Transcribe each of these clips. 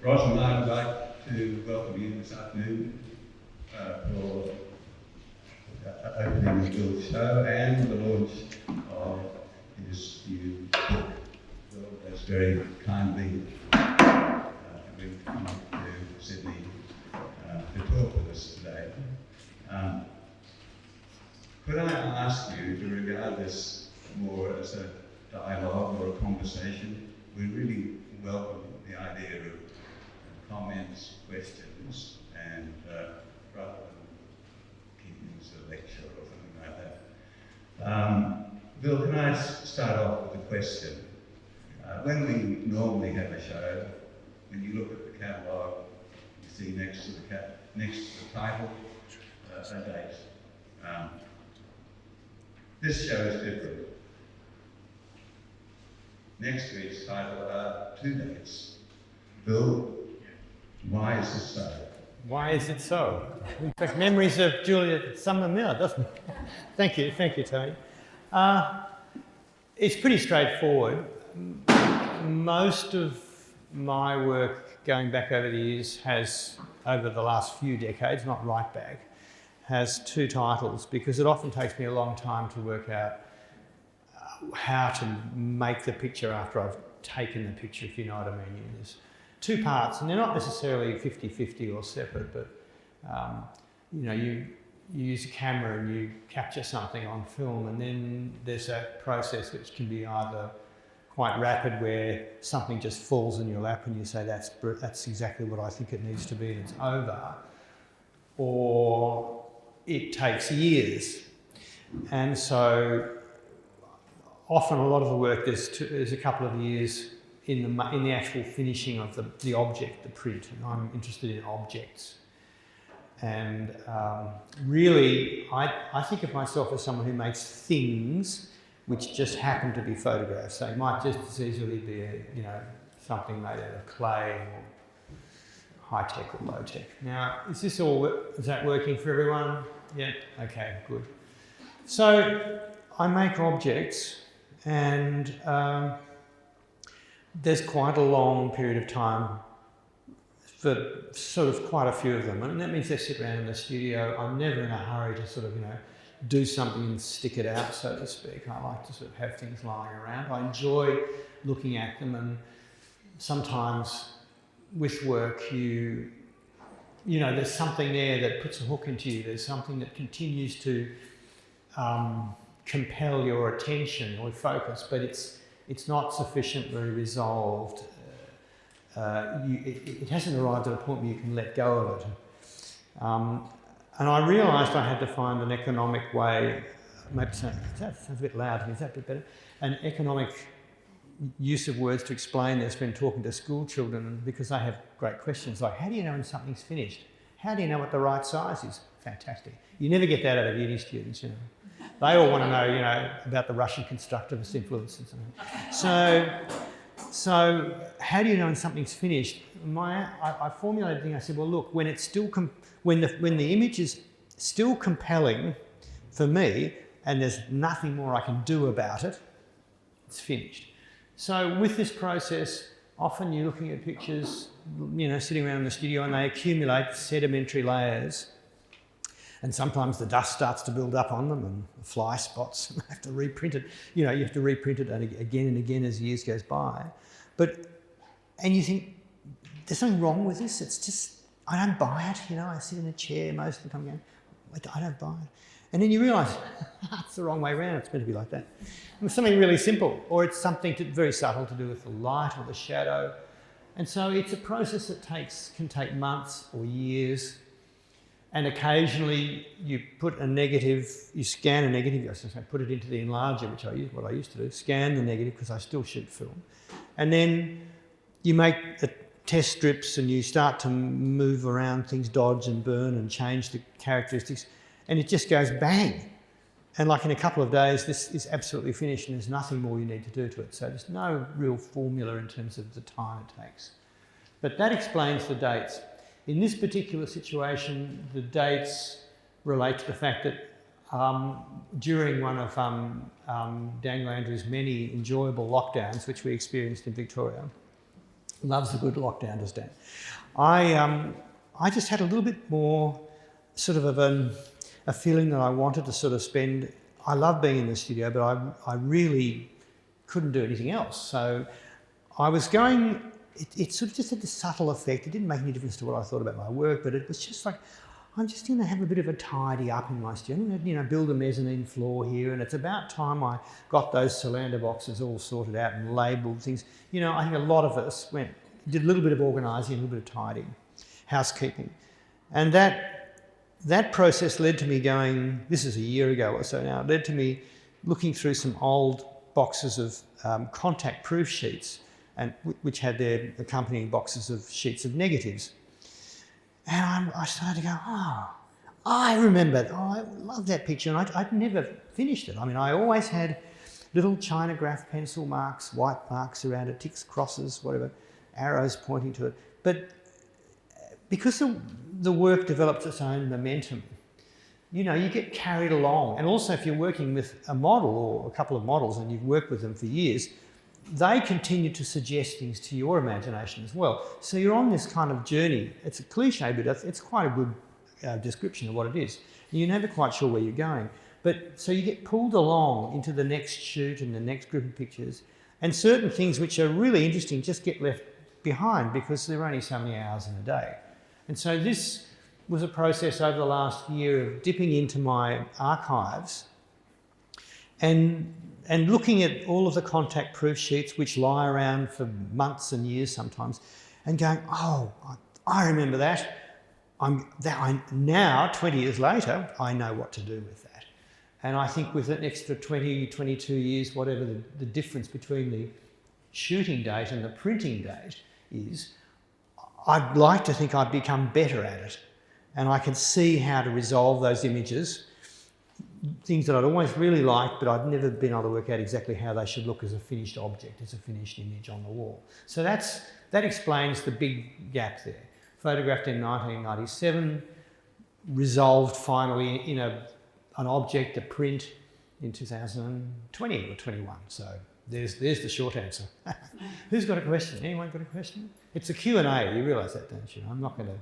Roslyn, I would like to welcome you this afternoon for opening the Bill's show and the launch of his new book. Bill has very kindly agreed to come up to Sydney to talk with us today. Could I ask you to regard this more as a dialogue or a conversation? We really welcome the idea of comments, questions, and rather than keeping this a lecture or something like that. Bill, can I start off with a question? When we normally have a show, when you look at the catalogue, you see next to the title a date. This show is different. Next to its title are two dates. Bill, why is this so? Why is it so? In fact, memories of Juliet Summer Miller, doesn't it? Thank you, Tony. It's pretty straightforward. Most of my work going back over the years has, over the last few decades, not right back, has two titles because it often takes me a long time to work out how to make the picture after I've taken the picture, if you know what I mean. There's two parts, and they're not necessarily 50-50 or separate, but you use a camera and you capture something on film, and then there's that process which can be either quite rapid where something just falls in your lap and you say that's exactly what I think it needs to be and it's over, or it takes years. And so often a lot of the work, there's a couple of years in the actual finishing of the object, the print, and I'm interested in objects. And really, I think of myself as someone who makes things which just happen to be photographs. So it might just as easily be something made out of clay or high-tech or low-tech. Now, is that working for everyone? Yeah, okay, good. So I make objects, and there's quite a long period of time for sort of quite a few of them, and that means they sit around in the studio. I'm never in a hurry to sort of, do something and stick it out, so to speak. I like to sort of have things lying around. I enjoy looking at them, and sometimes with work there's something there that puts a hook into you. There's something that continues to compel your attention or focus, but it's not sufficiently resolved. It hasn't arrived at a point where you can let go of it. And I realised I had to find an economic way, maybe that sounds a bit loud, is that a bit better? An economic use of words to explain this when talking to school children, because they have great questions like, how do you know when something's finished? How do you know what the right size is? Fantastic. You never get that out of uni students, They all want to know, about the Russian constructivist influences. So how do you know when something's finished? I formulated a thing. I said, well, look, when it's still when the image is still compelling for me, and there's nothing more I can do about it, it's finished. So with this process, often you're looking at pictures, sitting around in the studio, and they accumulate sedimentary layers. And sometimes the dust starts to build up on them and fly spots, and I have to reprint it. You have to reprint it again and again as years goes by. And you think, there's something wrong with this. It's just, I don't buy it. I sit in a chair most of the time going, I don't buy it. And then you realise, it's the wrong way around. It's meant to be like that. It's something really simple, or it's something very subtle to do with the light or the shadow. And so it's a process that can take months or years. And occasionally you put a negative, you scan a negative, I put it into the enlarger, what I used to do, scan the negative because I still shoot film. And then you make the test strips and you start to move around things, dodge and burn and change the characteristics, and it just goes bang. And like in a couple of days, this is absolutely finished and there's nothing more you need to do to it. So there's no real formula in terms of the time it takes. But that explains the dates. In this particular situation, the dates relate to the fact that during one of Daniel Andrews' many enjoyable lockdowns, which we experienced in Victoria, Loves a good lockdown, does Dan. I just had a little bit more sort of a feeling that I wanted to sort of spend. I love being in the studio, but I really couldn't do anything else. So I was going, it sort of just had this subtle effect. It didn't make any difference to what I thought about my work, but it was just like, I'm just going to have a bit of a tidy up in my studio. I'm going to, build a mezzanine floor here, and it's about time I got those cylinder boxes all sorted out and labelled things. I think a lot of us did a little bit of organising, a little bit of tidying, housekeeping. And that process led to me going, this is a year ago or so now, it led to me looking through some old boxes of contact proof sheets, and which had their accompanying boxes of sheets of negatives. And I started to go, I remember, I love that picture, and I'd never finished it. I mean, I always had little Chinograph pencil marks, white marks around it, ticks, crosses, whatever, arrows pointing to it. But because the work develops its own momentum, you get carried along. And also if you're working with a model or a couple of models and you've worked with them for years, they continue to suggest things to your imagination as well. So you're on this kind of journey. It's a cliche, but it's quite a good description of what it is. You're never quite sure where you're going. But so you get pulled along into the next shoot and the next group of pictures, and certain things which are really interesting just get left behind because there are only so many hours in a day. And so this was a process over the last year of dipping into my archives and looking at all of the contact proof sheets which lie around for months and years sometimes, and going, I remember that. Now, 20 years later, I know what to do with that. And I think with an extra 20, 22 years, whatever the difference between the shooting date and the printing date is, I'd like to think I've become better at it. And I can see how to resolve those images, things that I'd always really liked, but I'd never been able to work out exactly how they should look as a finished object, as a finished image on the wall. So that explains the big gap there. Photographed in 1997, resolved finally in an object, a print, in 2020 or 21. So there's the short answer. Who's got a question? Anyone got a question? It's a Q&A, you realise that, don't you? I'm not going to,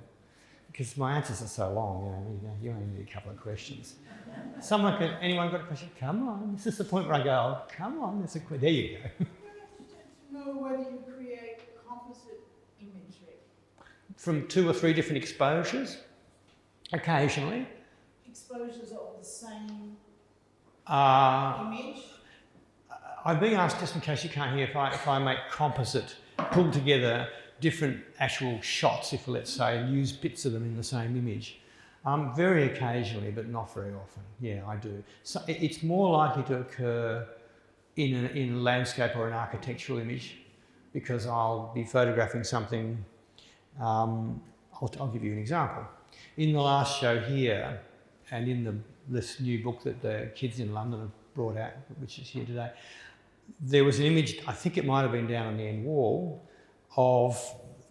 because my answers are so long, you only need a couple of questions. Anyone got a question? Come on, this is the point where I go, come on, there you go. I to know whether you create composite imagery. From 2 or 3 different exposures, occasionally. Exposures of the same image? I've been asked, just in case you can't hear, if I make composite, pull together different actual shots, if let's say, and use bits of them in the same image. Very occasionally, but not very often. Yeah, I do. So it's more likely to occur in a landscape or an architectural image, because I'll be photographing something. I'll give you an example. In the last show here, and in this new book that the kids in London have brought out, which is here today, there was an image, I think it might have been down on the end wall, of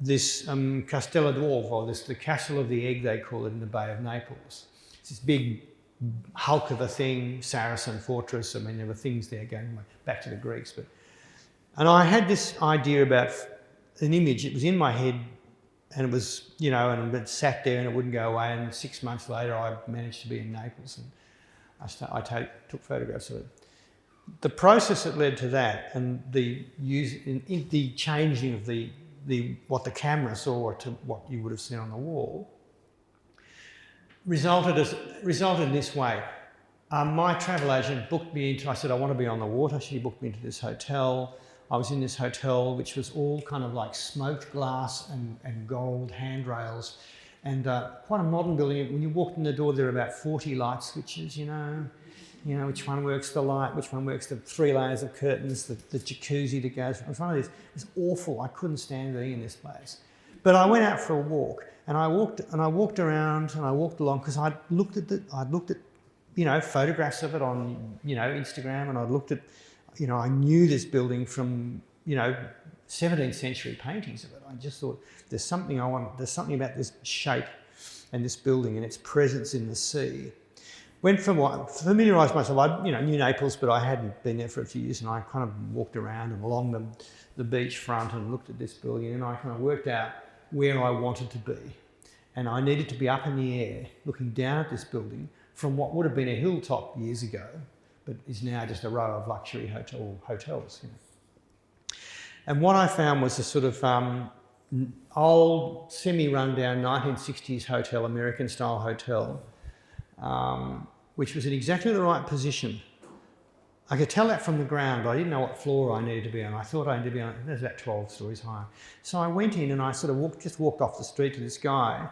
this Castello d'Orvo, or the Castle of the Egg, they call it, in the Bay of Naples. It's this big hulk of a thing, Saracen fortress. I mean, there were things there going back to the Greeks. And I had this idea about an image. It was in my head, and it was, and it sat there and it wouldn't go away. And 6 months later, I managed to be in Naples, and I took photographs of it. The process that led to that, and the changing of what the camera saw to what you would have seen on the wall, resulted in this way. My travel agent booked me into, I said, I want to be on the water. She booked me into this hotel. I was in this hotel, which was all kind of like smoked glass and gold handrails, and quite a modern building. When you walked in the door, there were about 40 light switches, which one works the light, which one works the 3 layers of curtains, the jacuzzi that goes. It was one of these. It was awful. I couldn't stand being in this place. But I went out for a walk, and I walked around and I walked along, because I'd looked at photographs of it on Instagram, and I'd looked at I knew this building from 17th century paintings of it. I just thought there's something about this shape and this building and its presence in the sea. familiarised myself. I knew Naples, but I hadn't been there for a few years, and I kind of walked around and along the beachfront and looked at this building, and I kind of worked out where I wanted to be. And I needed to be up in the air, looking down at this building from what would have been a hilltop years ago, but is now just a row of luxury hotels. You know. And what I found was a sort of old, semi-rundown 1960s hotel, American-style hotel, which was in exactly the right position. I could tell that from the ground, but I didn't know what floor I needed to be on. I thought I needed to be on, it was about 12 stories high. So I went in and I sort of just walked off the street to this guy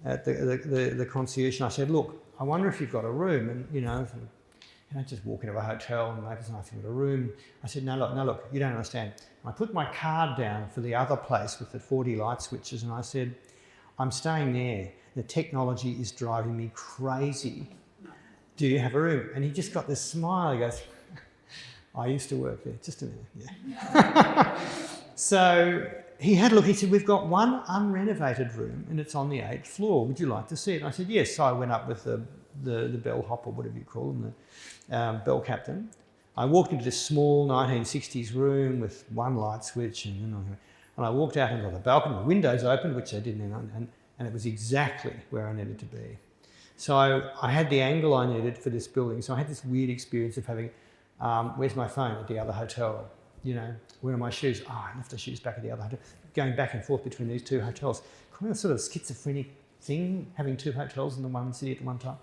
at the concierge, and I said, look, I wonder if you've got a room. And, you know, just walk into a hotel and there's nothing but a room. I said, no, look, you don't understand. I put my card down for the other place with the 40 light switches, and I said, I'm staying there. The technology is driving me crazy. Do you have a room? And he just got this smile. He goes, I used to work there. Just a minute, yeah. So he had a look. He said, we've got one unrenovated room and it's on the 8th floor. Would you like to see it? And I said, yes. So I went up with the bellhop, or whatever you call them, the bell captain. I walked into this small 1960s room with one light switch, and I walked out into the balcony. The windows opened, which they didn't, and it was exactly where I needed to be. So I had the angle I needed for this building. So I had this weird experience of having, where's my phone at the other hotel? You know, where are my shoes? Oh, I left the shoes back at the other hotel. Going back and forth between these two hotels. Kind of sort of schizophrenic thing, having two hotels in the one city at the one time.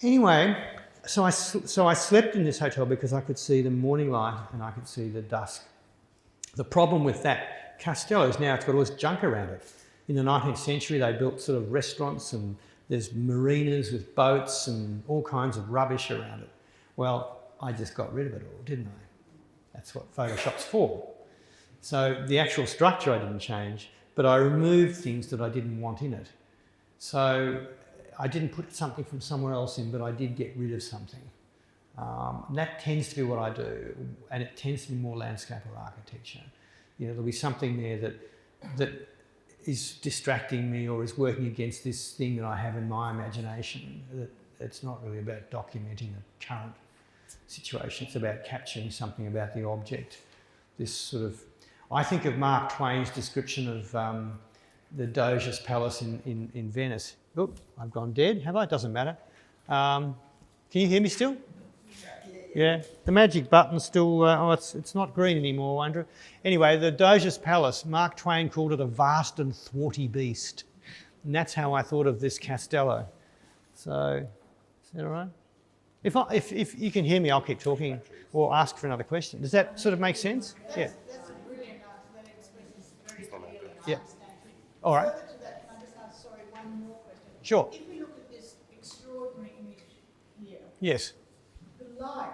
Anyway, so I slept in this hotel because I could see the morning light and I could see the dusk. The problem with that Castello is now it's got all this junk around it. In the 19th century, they built sort of restaurants, and there's marinas with boats and all kinds of rubbish around it. Well, I just got rid of it all, didn't I? That's what Photoshop's for. So the actual structure I didn't change, but I removed things that I didn't want in it. So I didn't put something from somewhere else in, but I did get rid of something. And that tends to be what I do, and it tends to be more landscape or architecture. You know, there'll be something there that is distracting me or is working against this thing that I have in my imagination. That it's not really about documenting the current situation. It's about capturing something about the object. This sort of, I think of Mark Twain's description of the Doge's Palace in Venice. Oh, I've gone dead, have I? Doesn't matter. Can you hear me still? Yeah, the magic button's still, it's not green anymore, Andrew. Anyway, the Doge's Palace, Mark Twain called it a vast and thwarty beast. And that's how I thought of this Castello. So, is that all right? If you can hear me, I'll keep talking or ask for another question. Does that sort of make sense? Yeah. That's a brilliant answer. That expresses very clearly. Yeah. All right. Further to that, can I just ask, one more question? Sure. If we look at this extraordinary image here, Yes. the light,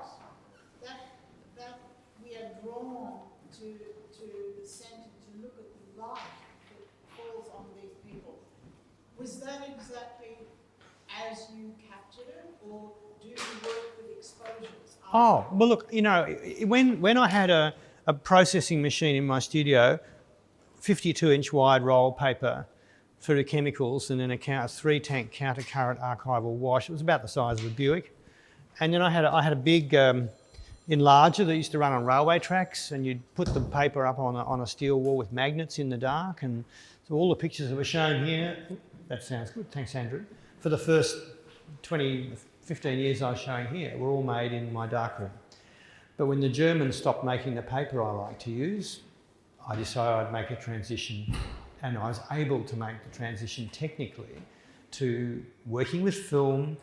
that we are drawn to the centre to look at the light that falls on these people. Was that exactly as you captured it, or do you work with exposures? Oh, well, look, you know, when I had a processing machine in my studio, 52-inch wide roll paper for the chemicals, and then a 3-tank counter-current archival wash. It was about the size of a Buick. And then I had a big enlarger that used to run on railway tracks, and you'd put the paper up on a steel wall with magnets in the dark. And so all the pictures that were shown here, that sounds good, thanks Andrew, for the first 15 years I was showing here were all made in my darkroom. But when the Germans stopped making the paper I like to use, I decided I'd make a transition, and I was able to make the transition technically to working with film,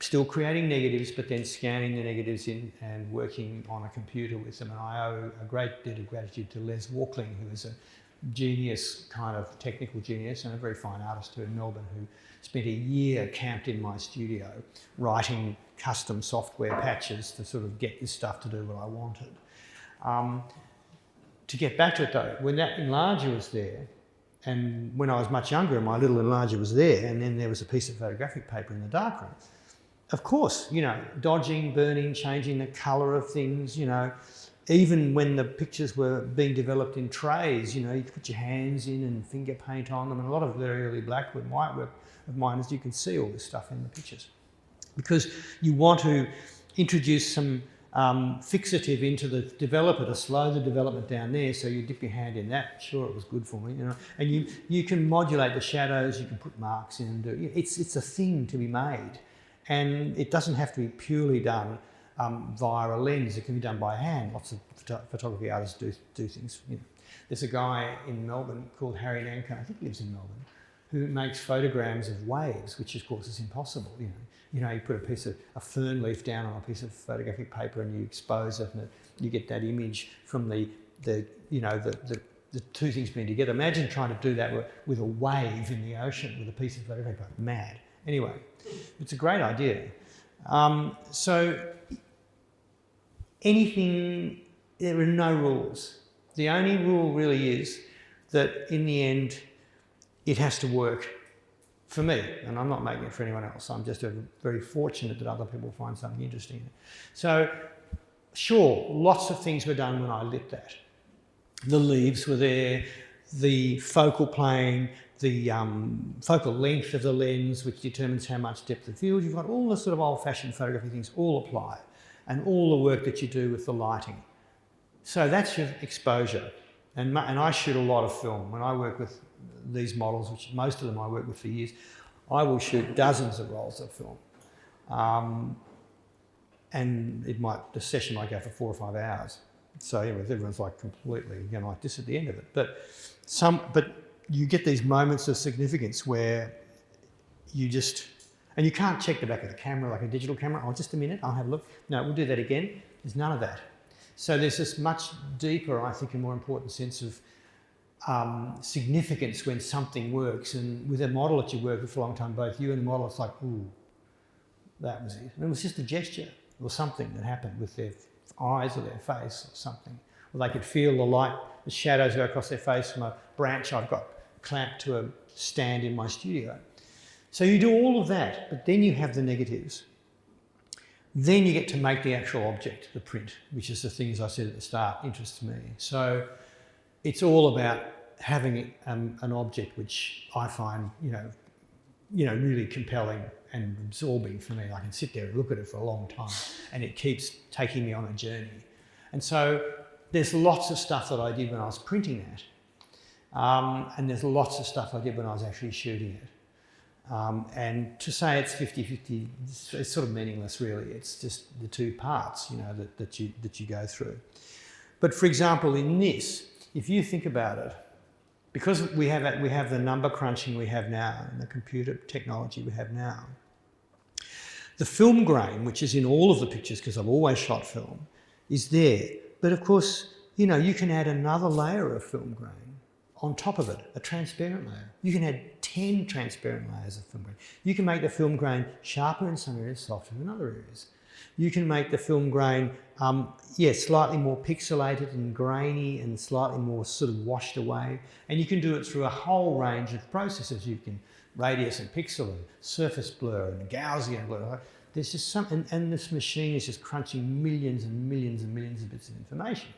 still creating negatives, but then scanning the negatives in and working on a computer with them. And I owe a great debt of gratitude to Les Walkling, who is a genius, kind of technical genius, and a very fine artist too in Melbourne, who spent a year camped in my studio writing custom software patches to sort of get this stuff to do what I wanted. To get back to it though, when that enlarger was there, and when I was much younger, my little enlarger was there, and then there was a piece of photographic paper in the darkroom. Of course, you know, dodging, burning, changing the colour of things, you know, even when the pictures were being developed in trays, you know, you put your hands in and finger paint on them, and a lot of very early black and white work of mine, as you can see all this stuff in the pictures. Because you want to introduce some fixative into the developer to slow the development down there, so you dip your hand in that. Sure, it was good for me, you know. And you can modulate the shadows, you can put marks in and do. It's a thing to be made, and it doesn't have to be purely done via a lens. It can be done by hand. Lots of photography artists do things. You know. There's a guy in Melbourne called Harry Nanko, I think he lives in Melbourne, who makes photograms of waves, which of course is impossible. You know, you put a fern leaf down on a piece of photographic paper and you expose it, and you get that image from the two things being together. Imagine trying to do that with a wave in the ocean with a piece of photographic paper. Mad. Anyway, it's a great idea. So anything, there are no rules. The only rule really is that in the end, it has to work for me, and I'm not making it for anyone else. I'm just very fortunate that other people find something interesting. So, sure, lots of things were done when I lit that. The leaves were there, the focal plane, the focal length of the lens, which determines how much depth of field. You've got all the sort of old-fashioned photography things all apply, and all the work that you do with the lighting. So that's your exposure. And I shoot a lot of film. When I work with these models, which most of them I work with for years, I will shoot dozens of rolls of film. And the session might go for 4 or 5 hours. So everyone's like completely, like this at the end of it. But you get these moments of significance where and you can't check the back of the camera like a digital camera. Oh, just a minute, I'll have a look. No, we'll do that again. There's none of that. So there's this much deeper, I think, and more important sense of significance when something works. And with a model that you work with for a long time, both you and the model, it's like, ooh, that was it. And it was just a gesture or something that happened with their eyes or their face or something. Or they could feel the light, the shadows go across their face from a branch I've got clamped to a stand in my studio. So you do all of that, but then you have the negatives. Then you get to make the actual object, the print, which is the things I said at the start interests me. So it's all about having an object which I find, really compelling and absorbing for me. I can sit there and look at it for a long time, and it keeps taking me on a journey. And so there's lots of stuff that I did when I was printing that, and there's lots of stuff I did when I was actually shooting it. And to say it's 50-50, it's sort of meaningless, really. It's just the two parts, that you go through. But for example, in this, if you think about it, because we have the number crunching we have now and the computer technology we have now, the film grain, which is in all of the pictures because I've always shot film, is there. But of course, you can add another layer of film grain on top of it, a transparent layer. You can add 10 transparent layers of film grain. You can make the film grain sharper in some areas, softer in other areas. You can make the film grain, slightly more pixelated and grainy and slightly more sort of washed away. And you can do it through a whole range of processes. You can radius and pixel and surface blur and Gaussian blur. There's just and this machine is just crunching millions and millions and millions of bits of information.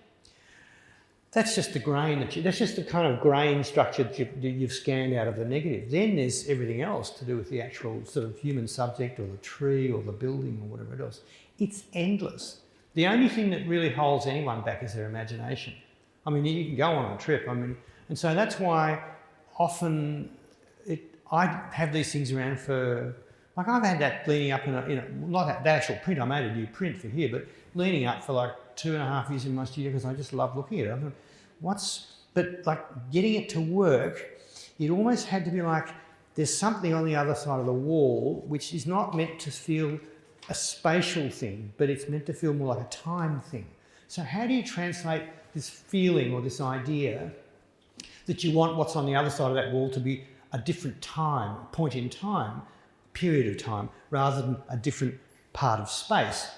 That's just the grain that's just the kind of grain structure that you've scanned out of the negative. Then there's everything else to do with the actual sort of human subject or the tree or the building or whatever else. It's endless. The only thing that really holds anyone back is their imagination. I mean, you can go on a trip. And so that's why often I have these things around for, like I've had that leaning up not that actual print. I made a new print for here, but leaning up for like 2.5 years in my studio because I just love looking at it. I thought, but like getting it to work, it almost had to be like there's something on the other side of the wall which is not meant to feel a spatial thing, but it's meant to feel more like a time thing. So how do you translate this feeling or this idea that you want what's on the other side of that wall to be a different time, point in time, period of time, rather than a different part of space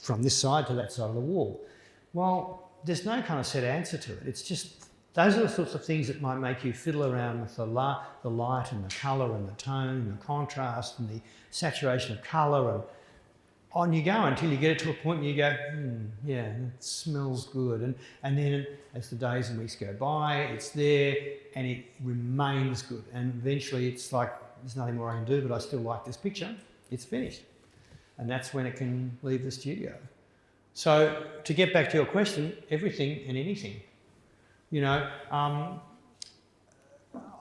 from this side to that side of the wall? Well, there's no kind of set answer to it. It's just, those are the sorts of things that might make you fiddle around with the light and the colour and the tone and the contrast and the saturation of colour, and on you go until you get it to a point where you go, yeah, it smells good. And then as the days and weeks go by, it's there and it remains good. And eventually it's like, there's nothing more I can do, but I still like this picture. It's finished. And that's when it can leave the studio. So to get back to your question, everything and anything. You know,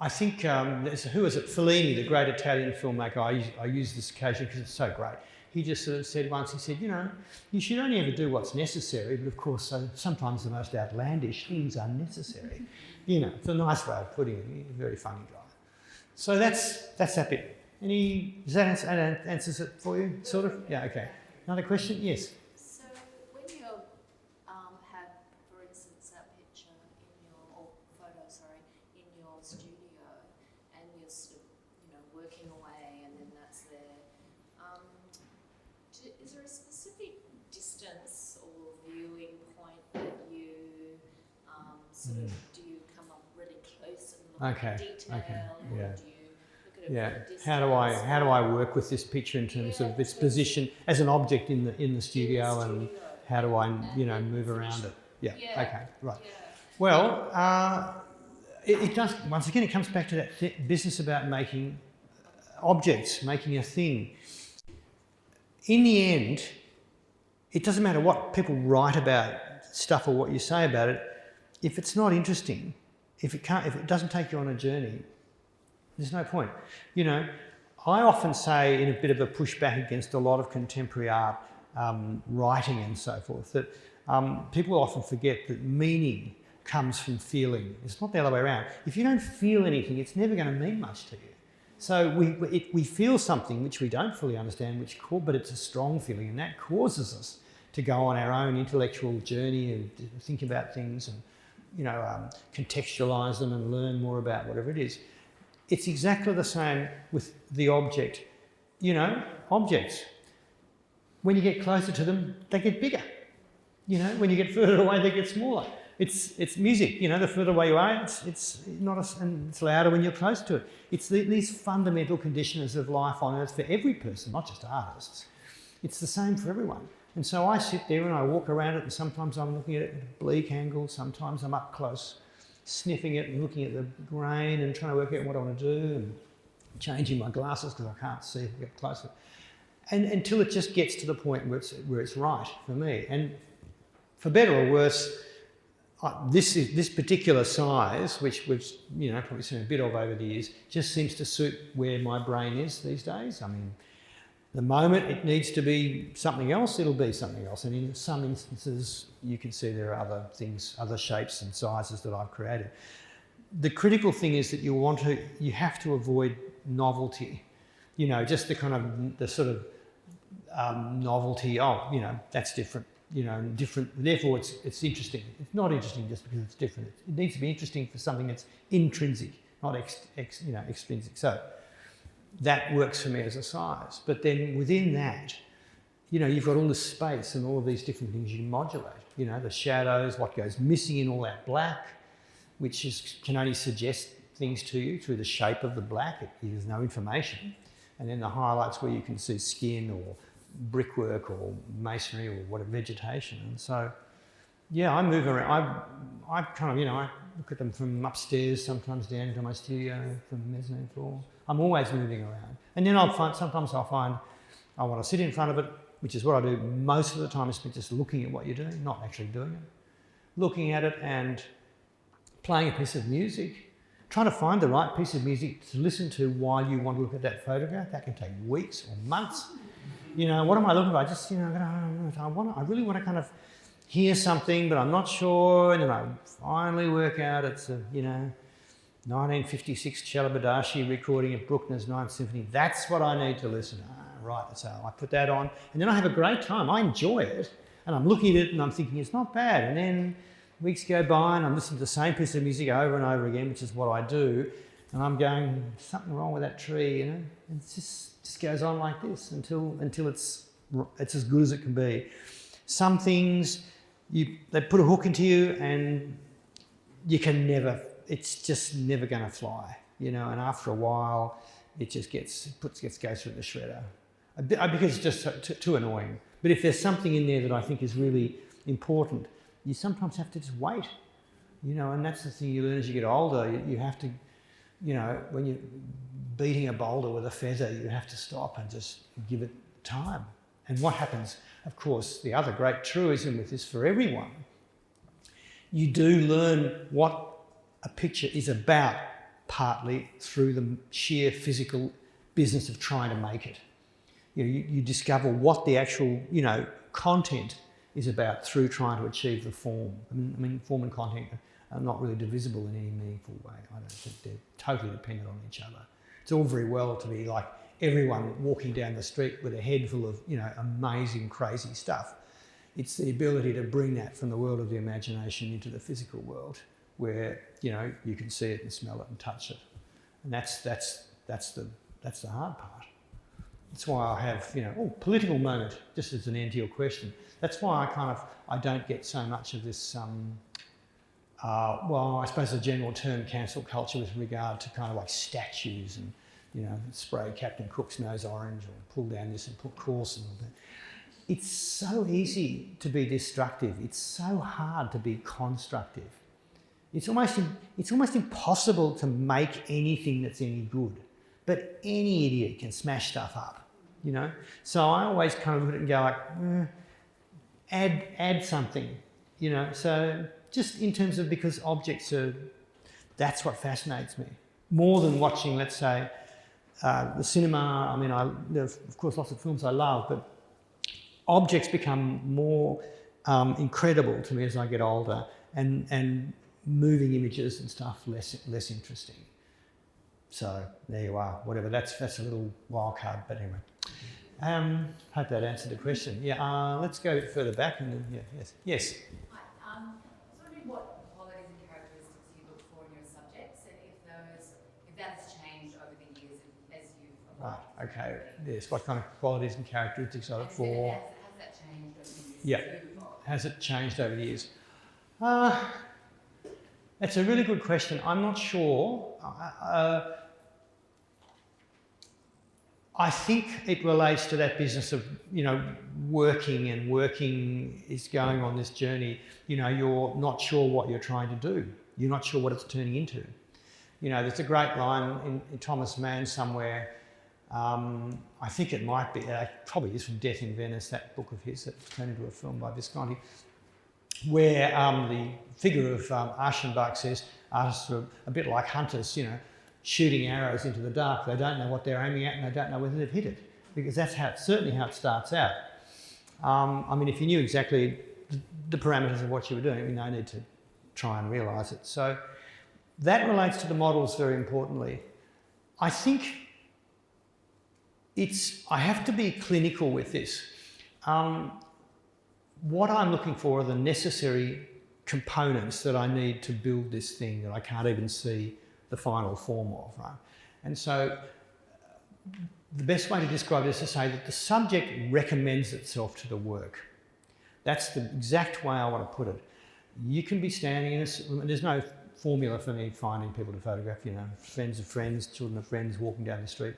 I think, who was it? Fellini, the great Italian filmmaker. I use this occasionally because it's so great. He just sort of said once, he said, you know, you should only ever do what's necessary, but of course, sometimes the most outlandish things are necessary. You know, it's a nice way of putting it. He's a very funny guy. So that's that bit. Does that answers it for you, sort of? Yeah, okay. Another question? Yes. So when you have, for instance, that picture or photo, in your studio, and you're sort of, you know, working away, and then that's there. Is there a specific distance or viewing point that you sort of, do you come up really close and look at detail, or yeah. do you look at it Yeah. from a distance? How do I work with this picture in terms of its position as an object in the studio, and how do I, you know, move around it? Yeah. Okay. Right. Yeah. Well, it does. Once again, it comes back to that business about making objects, making a thing. In the end, it doesn't matter what people write about stuff or what you say about it. If it's not interesting, if it doesn't take you on a journey, there's no point. You know, I often say, in a bit of a pushback against a lot of contemporary art, writing and so forth, that people often forget that meaning comes from feeling. It's not the other way around. If you don't feel anything, it's never going to mean much to you. So we feel something which we don't fully understand, but it's a strong feeling, and that causes us to go on our own intellectual journey and think about things and, you know, contextualise them and learn more about whatever it is. It's exactly the same with the object. You know, objects, when you get closer to them, they get bigger. You know, when you get further away, they get smaller. It's music, you know, the further away you are, it's louder when you're close to it. It's these fundamental conditions of life on earth for every person, not just artists. It's the same for everyone. And so I sit there and I walk around it, and sometimes I'm looking at it at a bleak angle, sometimes I'm up close, sniffing it and looking at the grain and trying to work out what I want to do, and changing my glasses because I can't see if I get closer. And until it just gets to the point where it's right for me. And for better or worse, this particular size, which we've, you know, probably seen a bit of over the years, just seems to suit where my brain is these days. I mean, the moment it needs to be something else, it'll be something else. And in some instances, you can see there are other things, other shapes and sizes that I've created. The critical thing is that you have to avoid novelty. You know, just the sort of novelty. Oh, you know, that's different. You know, different. Therefore, it's interesting. It's not interesting just because it's different. It needs to be interesting for something that's intrinsic, not extrinsic. So that works for me as a size. But then within that, you know, you've got all this space and all of these different things you can modulate. You know, the shadows, what goes missing in all that black, which can only suggest things to you through the shape of the black. It gives no information. And then the highlights where you can see skin or brickwork or masonry or whatever, vegetation. And so, yeah, I move around. I kind of, you know, I look at them from upstairs, sometimes down into my studio, from the mezzanine floor. I'm always moving around. And then sometimes I'll find I want to sit in front of it, which is what I do most of the time, is just looking at what you're doing, not actually doing it. Looking at it and playing a piece of music, trying to find the right piece of music to listen to while you want to look at that photograph. That can take weeks or months. You know, what am I looking for? I just, you know, I really want to kind of hear something, but I'm not sure. And then I finally work out it's a, you know, 1956 Chelabadashi recording of Bruckner's Ninth Symphony. That's what I need to listen to. Right, so I put that on, and then I have a great time. I enjoy it, and I'm looking at it and I'm thinking it's not bad. And then weeks go by and I'm listening to the same piece of music over and over again, which is what I do. And I'm going, something wrong with that tree, you know? And it just goes on like this until it's as good as it can be. Some things, they put a hook into you and you can never, it's just never going to fly, you know? And after a while, it just goes through the shredder. Because it's just too annoying. But if there's something in there that I think is really important, you sometimes have to just wait, you know, and that's the thing you learn as you get older. You have to, you know, when you're beating a boulder with a feather, you have to stop and just give it time. And what happens, of course, the other great truism with this for everyone, you do learn what a picture is about, partly through the sheer physical business of trying to make it. You discover what the actual, content is about through trying to achieve the form. I mean, form and content are not really divisible in any meaningful way. I don't think they're totally dependent on each other. It's all very well to be like everyone walking down the street with a head full of, amazing, crazy stuff. It's the ability to bring that from the world of the imagination into the physical world, where you can see it and smell it and touch it, and that's the hard part. That's why I have political moment, just as an end to your question. That's why I don't get so much of this. I suppose the general term cancel culture with regard to kind of like statues and spray Captain Cook's nose orange or pull down this and put course and all that. It's so easy to be destructive. It's so hard to be constructive. It's almost impossible to make anything that's any good. But any idiot can smash stuff up, So I always kind of look at it and go like, add something, So just in terms of, because objects that's what fascinates me. More than watching, let's say, the cinema. I mean, there's of course lots of films I love, but objects become more incredible to me as I get older, and moving images and stuff less interesting. So there you are. Whatever. That's a little wild card, but anyway. Hope that answered the question. Yeah. Let's go a bit further back and then yes. Hi. I was wondering what qualities and characteristics you look for in your subjects, and if that's changed over the years as you've evolved. Right. Okay. Yes. What kind of qualities and characteristics I look for? Has that changed over the years? Yeah. Has it changed over the years? That's a really good question. I'm not sure. I think it relates to that business of, working is going on this journey. You're not sure what you're trying to do. You're not sure what it's turning into. There's a great line in Thomas Mann somewhere. I think it might be, probably is from Death in Venice, that book of his that was turned into a film by Visconti, where the figure of Aschenbach says artists are a bit like hunters, shooting arrows into the dark. They don't know what they're aiming at and they don't know whether they've hit it, because that's certainly how it starts out. I mean, if you knew exactly the parameters of what you were doing, no need to try and realise it. So that relates to the models very importantly. I think I have to be clinical with this. What I'm looking for are the necessary components that I need to build this thing that I can't even see the final form of, right? And so the best way to describe it is to say that the subject recommends itself to the work. That's the exact way I want to put it. You can be standing in there's no formula for me finding people to photograph, friends of friends, children of friends, walking down the street,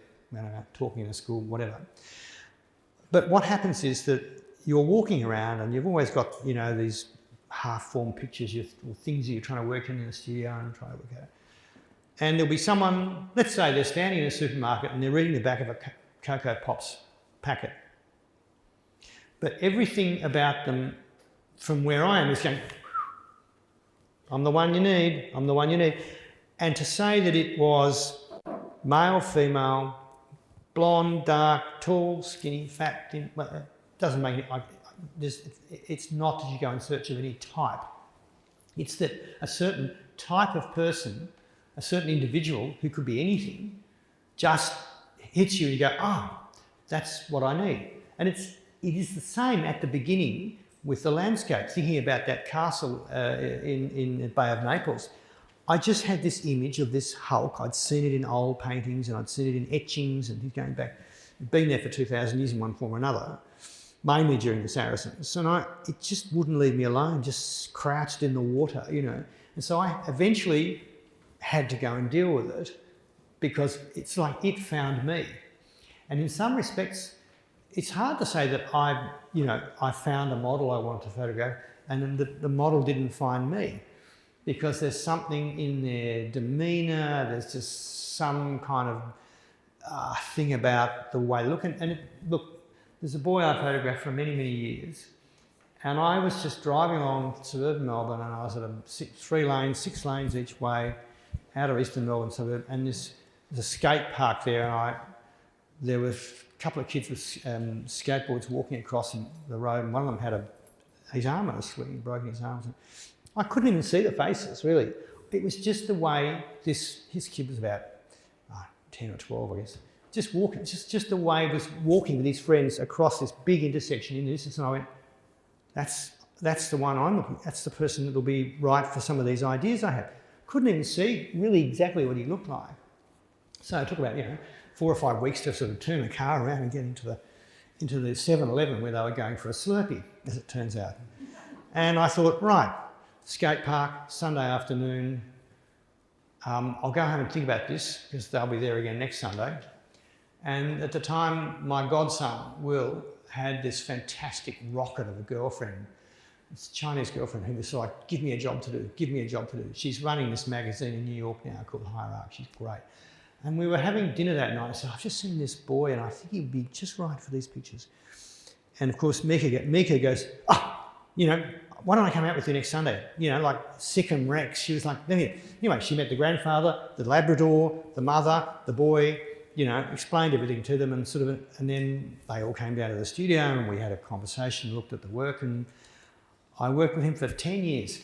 talking in a school, whatever. But what happens is that you're walking around and you've always got, these half-formed pictures or things that you're trying to work in the studio and try to work at. And there'll be someone, let's say they're standing in a supermarket and they're reading the back of a Cocoa Pops packet. But everything about them from where I am is going, I'm the one you need, I'm the one you need. And to say that it was male, female, blonde, dark, tall, skinny, fat, thin, well, doesn't make it, it's not that you go in search of any type. It's that a certain type of person, a certain individual who could be anything, just hits you and you go, that's what I need. And it is the same at the beginning with the landscape, thinking about that castle in the Bay of Naples. I just had this image of this Hulk. I'd seen it in old paintings and I'd seen it in etchings, and he's going back, been there for 2,000 years in one form or another, mainly during the Saracens. And it just wouldn't leave me alone, just crouched in the water, And so I eventually had to go and deal with it, because it's like it found me. And in some respects, it's hard to say that I found a model I wanted to photograph and then the model didn't find me, because there's something in their demeanour, there's just some kind of thing about the way they look. Look, There's a boy I photographed for many, many years, and I was just driving along suburban Melbourne, and I was at six lanes each way, out of eastern Melbourne suburb, and there's a skate park there, and there was a couple of kids with skateboards walking across the road, and one of them had his arm on a sling, broken his arm. I couldn't even see the faces, really. It was just the way his kid was about 10 or 12, I guess. Just walking, just the way he was walking with his friends across this big intersection in the distance, and I went, that's the one I'm looking at. That's the person that will be right for some of these ideas I have. Couldn't even see really exactly what he looked like. So it took about 4 or 5 weeks to sort of turn the car around and get into the 7-Eleven where they were going for a Slurpee, as it turns out. And I thought, right, skate park, Sunday afternoon. I'll go home and think about this because they'll be there again next Sunday. And at the time, my godson, Will, had this fantastic rocket of a girlfriend, this Chinese girlfriend who was like, give me a job to do, give me a job to do. She's running this magazine in New York now called Hierarchy. She's great. And we were having dinner that night. I said, I've just seen this boy and I think he'd be just right for these pictures. And of course, Mika goes, why don't I come out with you next Sunday? Like sick and wrecked. She was like, anyway, she met the grandfather, the Labrador, the mother, the boy, explained everything to them and then they all came down to the studio and we had a conversation, looked at the work, and I worked with him for 10 years.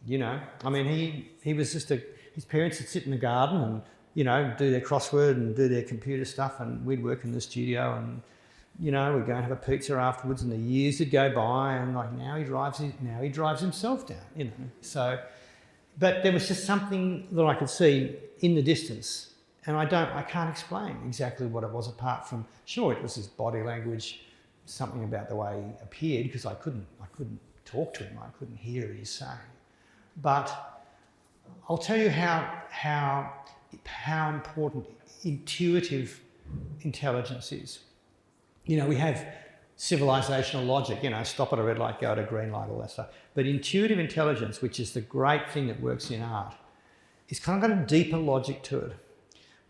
I mean, he was just his parents would sit in the garden and, do their crossword and do their computer stuff, and we'd work in the studio and, we'd go and have a pizza afterwards, and the years would go by, and like now he drives himself down, So, but there was just something that I could see in the distance, and I can't explain exactly what it was apart from, sure, it was his body language, something about the way he appeared, because I couldn't talk to him, I couldn't hear what he's saying. But I'll tell you how important intuitive intelligence is. We have civilizational logic, stop at a red light, go at a green light, all that stuff. But intuitive intelligence, which is the great thing that works in art, is kind of got a deeper logic to it.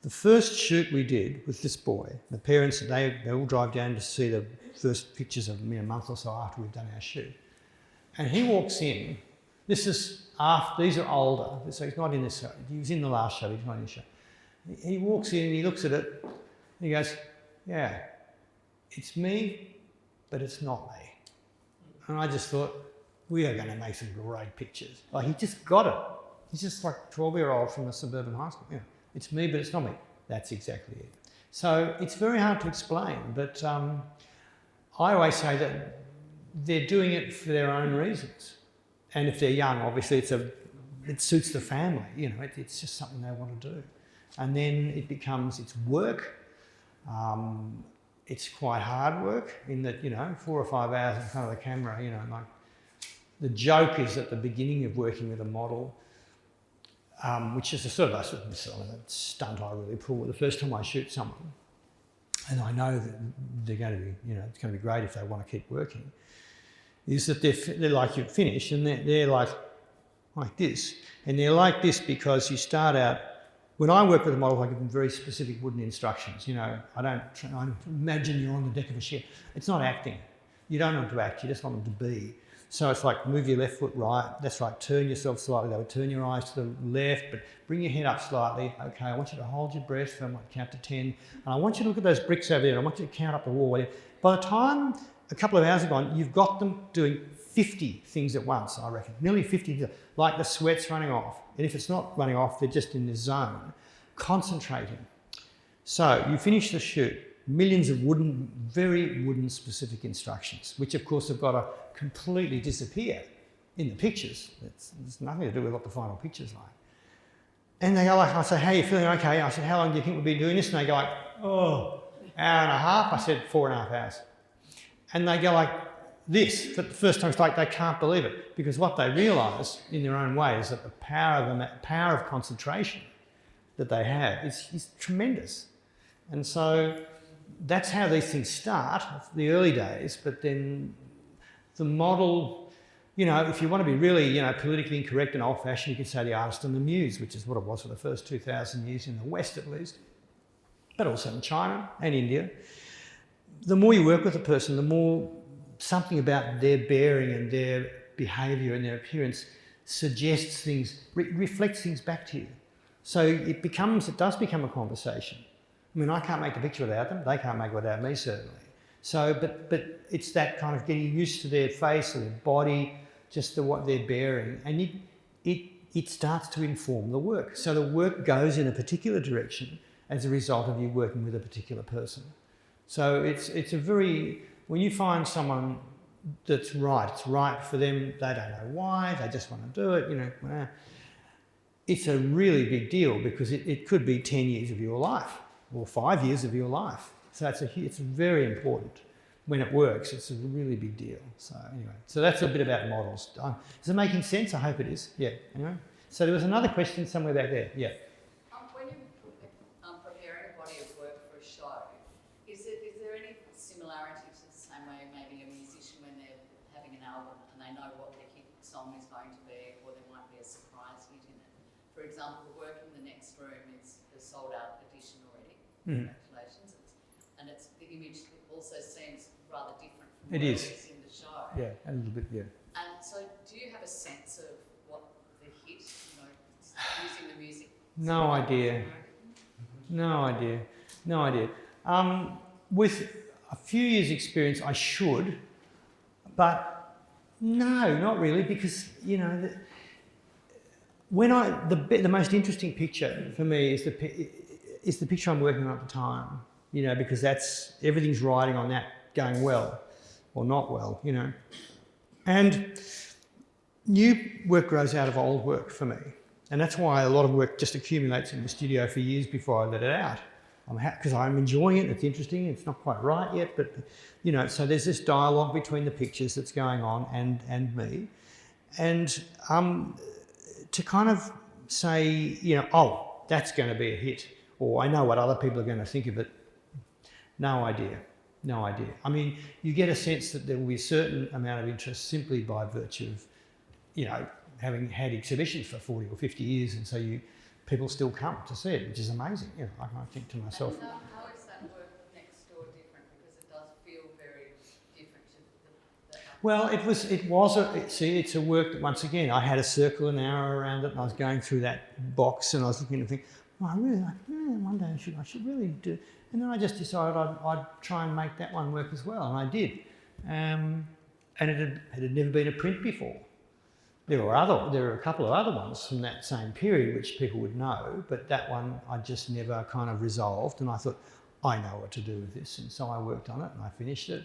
The first shoot we did with this boy, the parents, they all drive down to see the first pictures of him a month or so after we've done our shoot. And he walks in, these are older, so he's not in this show. He was in the last show, he's not in the show. He walks in and he looks at it and he goes, yeah, it's me, but it's not me. And I just thought, we are going to make some great pictures. Like, he just got it. He's just like a 12-year-old from a suburban high school. It's me, but it's not me. That's exactly it. So it's very hard to explain, but I always say that they're doing it for their own reasons. And if they're young, obviously it suits the family, it's just something they want to do. And then it's work. It's quite hard work in that, 4 or 5 hours in front of the camera, like the joke is at the beginning of working with a model, which is a sort of a stunt I really pull. The first time I shoot someone, and I know that they're going to be, it's going to be great if they want to keep working, is that they're like, you're finished and they're like this. And they're like this because you start out, when I work with a model, I give them very specific wooden instructions. I don't imagine you're on the deck of a ship. It's not acting. You don't want them to act, you just want them to be. So it's like move your left foot right, that's right, turn yourself slightly, that would turn your eyes to the left, but bring your head up slightly. Okay, I want you to hold your breath, so I might count to 10. And I want you to look at those bricks over there, and I want you to count up the wall. By the time a couple of hours have gone, you've got them doing 50 things at once, I reckon. Nearly 50 things, like the sweat's running off. And if it's not running off, they're just in this zone, concentrating. So you finish the shoot, millions of very wooden specific instructions, which of course have got to completely disappear in the pictures. It's nothing to do with what the final picture's like. And they go like, I say, how are you feeling? Okay. I said, how long do you think we'll be doing this? And they go like, hour and a half. I said, 4.5 hours. And they go like this. For the first time, it's like they can't believe it, because what they realise in their own way is that the power of concentration that they have is tremendous. And so that's how these things start, the early days, but then the model, if you want to be really, politically incorrect and old-fashioned, you could say the artist and the muse, which is what it was for the first 2,000 years in the West at least, but also in China and India. the more you work with a person, the more something about their bearing and their behaviour and their appearance suggests things, reflects things back to you. So it does become a conversation. I mean, I can't make the picture without them. They can't make it without me, certainly. So, but it's that kind of getting used to their face or their body, just what they're bearing, and it starts to inform the work. So the work goes in a particular direction as a result of you working with a particular person. So it's a very, when you find someone that's right, it's right for them, they don't know why, they just want to do it, you know, it's a really big deal because it could be 10 years of your life or 5 years of your life. So it's very important. When it works, it's a really big deal. So anyway, so that's a bit about models. Is it making sense? I hope it is. Yeah. Anyway, so there was another question somewhere back there. Yeah. When you're preparing a body of work for a show, is there any similarity to the same way maybe a musician when they're having an album and they know what their hit song is going to be, or there might be a surprise hit in it? For example, the work in the next room is a sold-out edition already. Congratulations. And the image also seems rather different from what it is in the show. Yeah, a little bit, yeah. And so do you have a sense of what the hit, you know, using the music? No idea. With a few years' experience, I should, but no, not really, because, you know, the most interesting picture for me is the picture I'm working on at the time, you know, because everything's riding on that going well or not well, you know. And new work grows out of old work for me. And that's why a lot of work just accumulates in the studio for years before I let it out. Because I'm enjoying it, it's interesting, it's not quite right yet, but, you know, so there's this dialogue between the pictures that's going on and me. And to kind of say, you know, oh, that's going to be a hit, or I know what other people are going to think of it. No idea. I mean, you get a sense that there will be a certain amount of interest simply by virtue of, you know, having had exhibitions for 40 or 50 years, and so people still come to see it, which is amazing. You know, I think to myself. And how is that work next door different? Because it does feel very different to the Well, it's a work that, once again, I had a circle an hour around it, and I was going through that box, and I was looking and thinking, well, I really like, one day I should really do. And then I just decided I'd try and make that one work as well, and I did. And it had never been a print before. There were a couple of other ones from that same period which people would know, but that one I just never kind of resolved, and I thought, I know what to do with this, and so I worked on it and I finished it,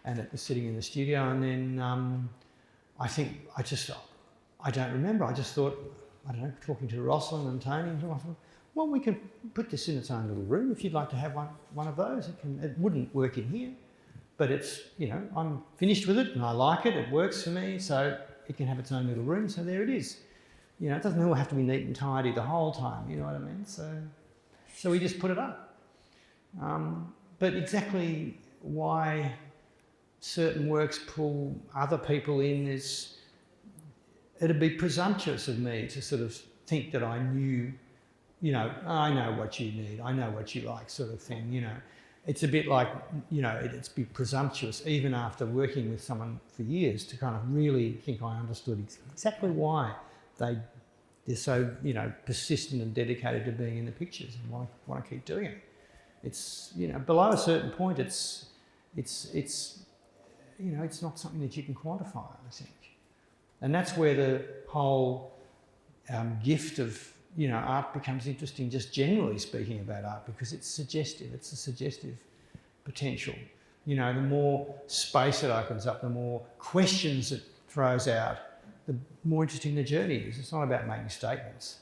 and it was sitting in the studio, and then I don't remember, I just thought, I don't know, talking to Roslyn and Tony, and I thought, well, we can put this in its own little room if you'd like to have one of those. It wouldn't work in here, but it's, you know, I'm finished with it and I like it, it works for me, so it can have its own little room, so there it is. You know, it doesn't all have to be neat and tidy the whole time, you know what I mean? So we just put it up. But exactly why certain works pull other people in it'd be presumptuous of me to sort of think that I knew, you know, I know what you need, I know what you like, sort of thing, you know. It's a bit like, you know, it's be presumptuous, even after working with someone for years, to kind of really think I understood exactly why they're so, you know, persistent and dedicated to being in the pictures and want to keep doing it. It's, you know, below a certain point, it's you know, it's not something that you can quantify, I think. And that's where the whole gift of, you know, art becomes interesting, just generally speaking about art, because it's suggestive, it's a suggestive potential. You know, the more space it opens up, the more questions it throws out, the more interesting the journey is. It's not about making statements.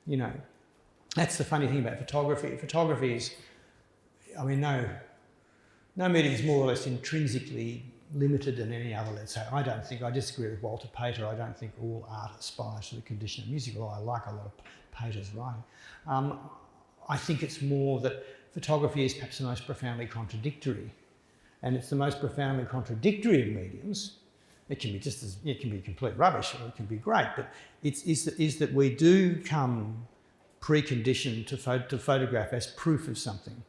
You know, that's the funny thing about photography. Photography is, I mean, no medium is more or less intrinsically limited than any other, let's say. I disagree with Walter Pater. I don't think all art aspires to the condition of music, although I like a lot of Pater's writing. I think it's more that photography is perhaps the most profoundly contradictory, and it's the most profoundly contradictory of mediums. It can be it can be complete rubbish, or it can be great, but is that we do come preconditioned to photograph as proof of something.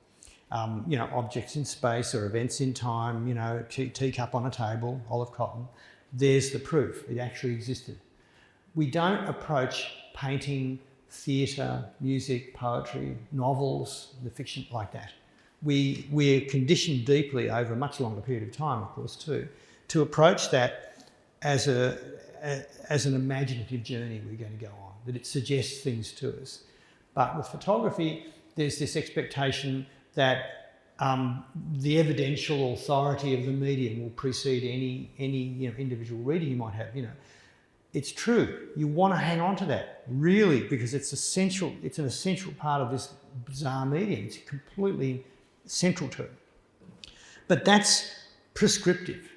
objects in space or events in time, teacup on a table, olive cotton. There's the proof. It actually existed. We don't approach painting, theatre, music, poetry, novels, the fiction like that. We're conditioned deeply over a much longer period of time, of course, too, to approach that as an imaginative journey we're going to go on, that it suggests things to us. But with photography, there's this expectation that the evidential authority of the medium will precede any individual reading you might have. It's true. You want to hang on to that, really, because it's essential. It's an essential part of this bizarre medium. It's completely central to it. But that's prescriptive.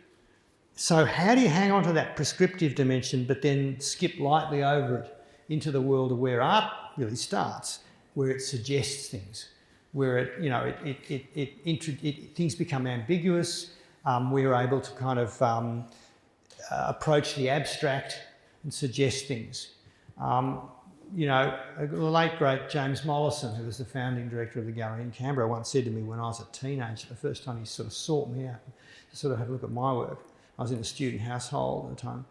So how do you hang on to that prescriptive dimension but then skip lightly over it into the world of where art really starts, where it suggests things, where things become ambiguous. We're able to kind of approach the abstract and suggest things. The late great James Mollison, who was the founding director of the gallery in Canberra, once said to me when I was a teenager, the first time he sort of sought me out to sort of have a look at my work. I was in a student household at the time.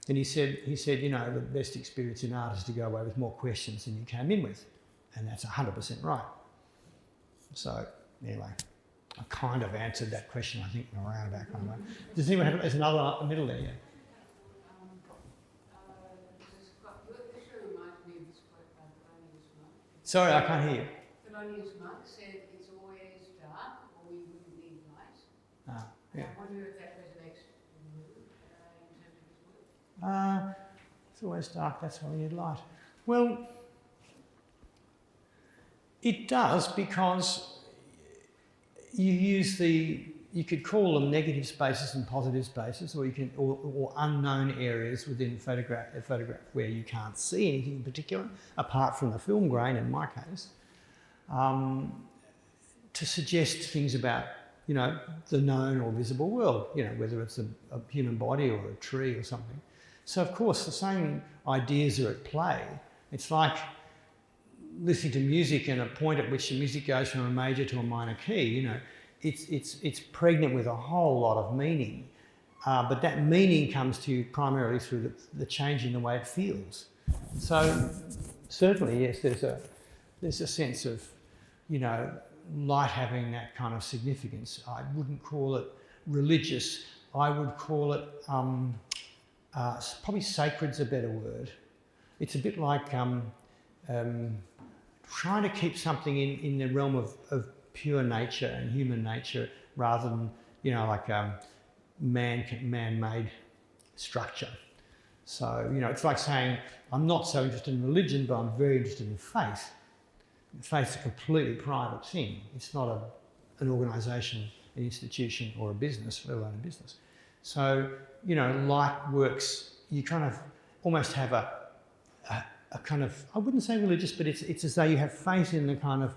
And he said, the best experience in art is to go away with more questions than you came in with. And that's 100% right. So, anyway, I kind of answered that question, I think, in a roundabout kind of way. Does anyone have, there's another in the middle there, yeah? Sorry, I can't hear you. Thelonious Monk said it's always dark or we wouldn't need light. Yeah. I wonder if that resonates in terms of his work. It's always dark, that's why we need light. Well, it does, because you could call them negative spaces and positive spaces, or or unknown areas within a photograph where you can't see anything in particular, apart from the film grain in my case, to suggest things about, the known or visible world, whether it's a human body or a tree or something. So of course the same ideas are at play. It's like listening to music and a point at which the music goes from a major to a minor key, it's pregnant with a whole lot of meaning, but that meaning comes to you primarily through the change in the way it feels. So certainly, yes, there's a sense of, light having that kind of significance. I wouldn't call it religious. I would call it probably sacred's a better word. It's a bit like trying to keep something in the realm of pure nature and human nature, rather than like man-made structure. So it's like saying I'm not so interested in religion, but I'm very interested in faith. Faith's a completely private thing. It's not an organisation, an institution, or a business, let alone a business. So light works. You kind of almost have a kind of, I wouldn't say religious, but it's as though you have faith in the kind of,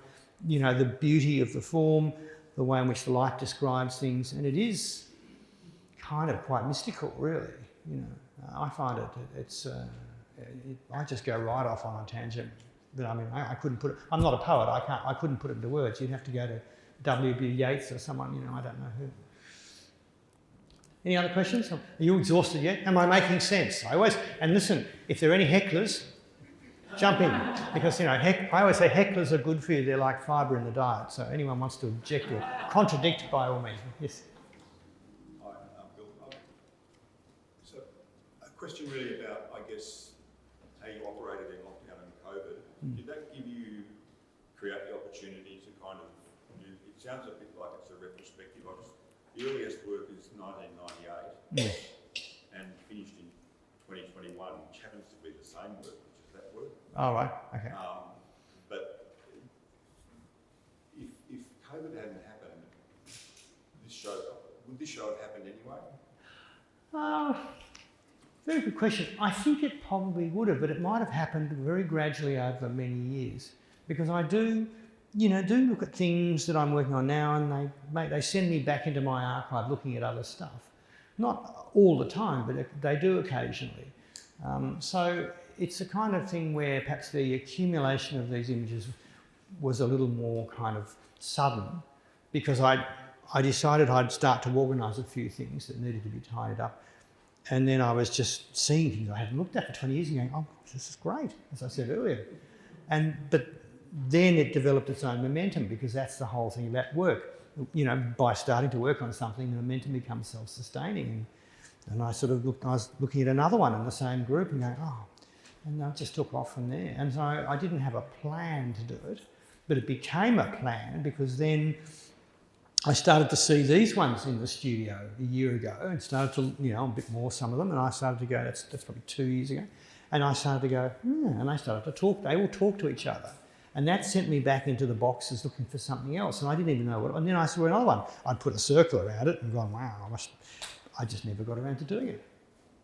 the beauty of the form, the way in which the light describes things, and it is kind of quite mystical, really. I find I just go right off on a tangent. But I mean, I couldn't put it. I'm not a poet. I couldn't put it into words. You'd have to go to W.B. Yeats or someone. I don't know who. Any other questions? Are you exhausted yet? Am I making sense? And listen, if there are any hecklers, jump in, because I always say hecklers are good for you. They're like fibre in the diet. So anyone wants to object or contradict, by all means. Yes. Hi, Bill. So a question really about, I guess, how you operated in lockdown and COVID. Did that create the opportunity to kind of? It sounds a bit like it's a retrospective. The earliest work is 1998 and finished in 2021, which happens to be the same work, which is that work. Oh, right, okay. But if COVID hadn't happened, would this show have happened anyway? Very good question. I think it probably would have, but it might have happened very gradually over many years, because I do look at things that I'm working on now, and they send me back into my archive looking at other stuff. Not all the time, but they do occasionally. So it's a kind of thing where perhaps the accumulation of these images was a little more kind of sudden, because I decided I'd start to organise a few things that needed to be tidied up. And then I was just seeing things I hadn't looked at for 20 years and going, oh, this is great, as I said earlier. But then it developed its own momentum, because that's the whole thing about work. You know, by starting to work on something, the momentum becomes self-sustaining. And I sort of I was looking at another one in the same group and going, oh, and I just took off from there. And so I didn't have a plan to do it, but it became a plan, because then I started to see these ones in the studio a year ago, and started to, you know, a bit more, some of them, and I started to go, that's probably 2 years ago, and I started to go, and they started to talk, they all talk to each other. And that sent me back into the boxes looking for something else, and I didn't even know what, and then I saw another one. I'd put a circle around it and gone, wow, I just never got around to doing it.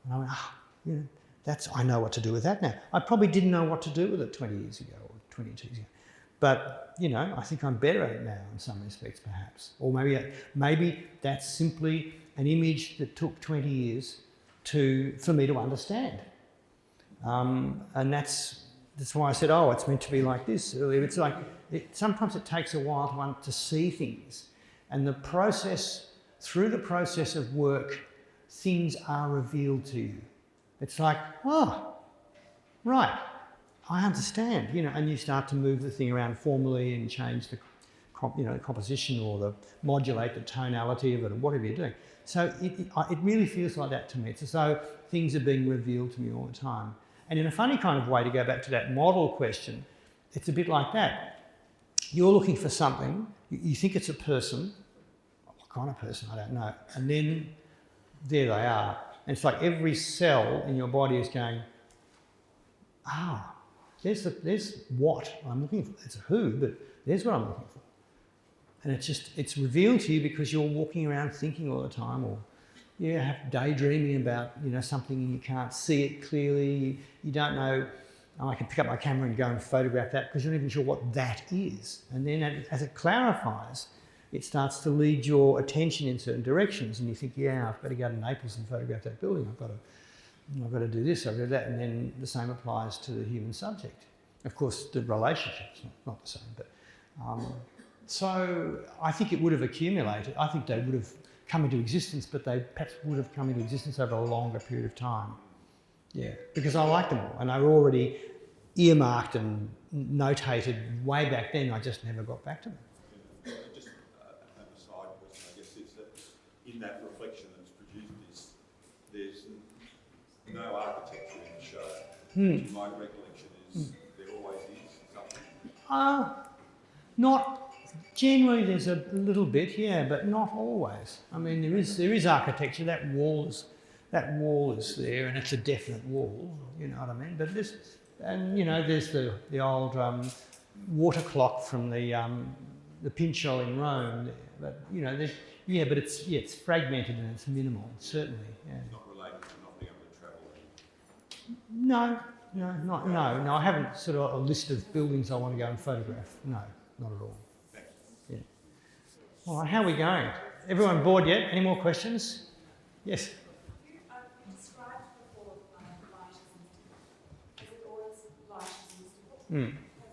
And I went, you know, I know what to do with that now. I probably didn't know what to do with it 20 years ago or 22 years ago. But, you know, I think I'm better at it now in some respects, perhaps. Or maybe that's simply an image that took 20 years for me to understand. And that's why I said, oh, it's meant to be like this earlier. It's like, sometimes it takes a while to see things. And through the process of work, things are revealed to you. It's like, oh, right, I understand, you know, and you start to move the thing around formally and change the composition, or modulate the tonality of it, or whatever you're doing. So it really feels like that to me. It's as though things are being revealed to me all the time. And in a funny kind of way, to go back to that model question, it's a bit like that. You're looking for something, you think it's a person, what kind of person, I don't know, and then there they are. And it's like every cell in your body is going, there's what I'm looking for. It's a who, but there's what I'm looking for. And it's revealed to you because you're walking around thinking all the time, or you have daydreaming about, you know, something and you can't see it clearly. You don't know, I can pick up my camera and go and photograph that, because you're not even sure what that is. And then as it clarifies, it starts to lead your attention in certain directions, and you think, yeah, I've got to go to Naples and photograph that building. I've got to do this, I've got to do that, and then the same applies to the human subject. Of course, the relationship's not the same, but so I think it would have accumulated. I think they would have come into existence, but they perhaps would have come into existence over a longer period of time. Yeah, because I like them all, and they were already earmarked and notated way back then. I just never got back to them. Just an aside question, I guess, is that in that reflection that's produced there's no architecture in the show. My recollection is there always is something. Not generally. There's a little bit, yeah, but not always. I mean, there is architecture. That wall is there, and it's a definite wall. You know what I mean? But there's the old water clock from the Pinchol in Rome. There. But you know, but it's fragmented and it's minimal, certainly. Yeah. It's not related to not being able to travel. No. I haven't sort of a list of buildings I want to go and photograph. No, not at all. Thanks. Yeah. All right, how are we going? Everyone bored yet? Any more questions? Yes. You described before light as mystical. Is it always light as mystical?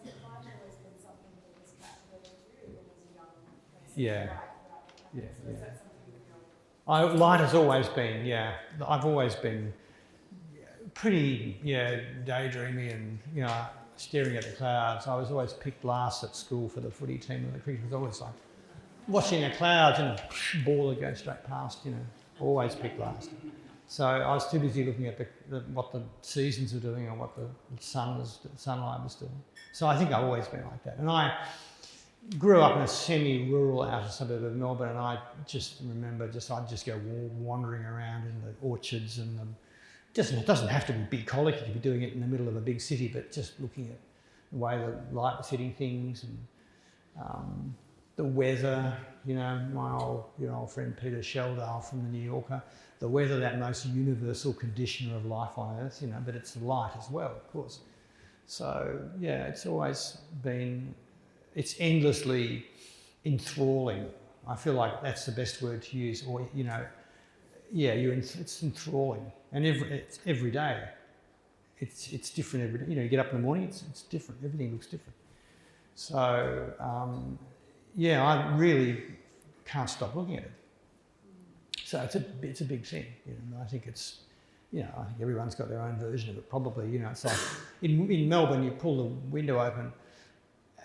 Has light always been something that was captivated you even as a young person? Yeah. So is that something that you're... Light has always been, yeah. I've always been pretty, daydreamy and, staring at the clouds. I was always picked last at school for the footy team, and the cricket was always like watching the clouds and a ball would go straight past, always picked last. So I was too busy looking at what the seasons were doing and what the sunlight was doing. So I think I've always been like that. And I grew up in a semi-rural outer suburb of Melbourne, and I just remember I'd just go wandering around in the orchards and it doesn't have to be big colic, you could be doing it in the middle of a big city, but just looking at the way the light was hitting things and the weather, my old friend Peter Sheldale from the New Yorker, the weather, that most universal conditioner of life on Earth, but it's the light as well, of course. So, it's always been, it's endlessly enthralling. I feel like that's the best word to use, or, it's enthralling. And it's every day. It's different every day. You get up in the morning, it's different. Everything looks different. So, I really can't stop looking at it. So it's a big thing, you know. I think it's, you know, I think everyone's got their own version of it. Probably, you know, it's like in Melbourne, you pull the window open,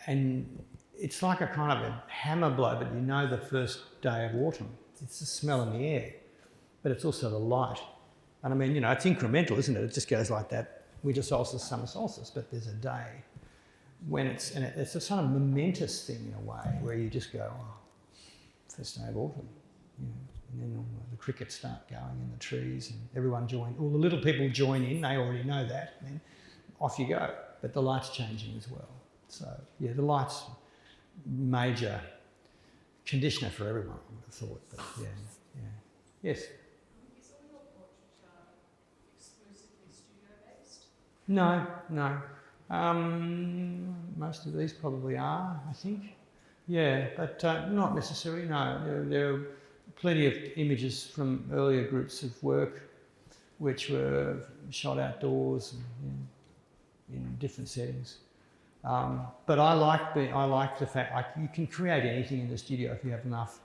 and it's like a kind of a hammer blow, but you know the first day of autumn. It's the smell in the air, but it's also the light. And I mean, you know, it's incremental, isn't it? It just goes like that, winter solstice, summer solstice, but there's a day when it's a sort of momentous thing in a way, where you just go, oh, first day of autumn, you know. And then all the crickets start going in the trees, and everyone all the little people join in, they already know that, and then off you go. But the light's changing as well. So, yeah, the light's major conditioner for everyone, I would have thought. But yeah. Yes? Is all your portraiture exclusively studio-based? No. Most of these probably are, I think. Yeah, but not necessarily, no. There are plenty of images from earlier groups of work which were shot outdoors and in different settings. But I like the fact you can create anything in the studio if you have enough,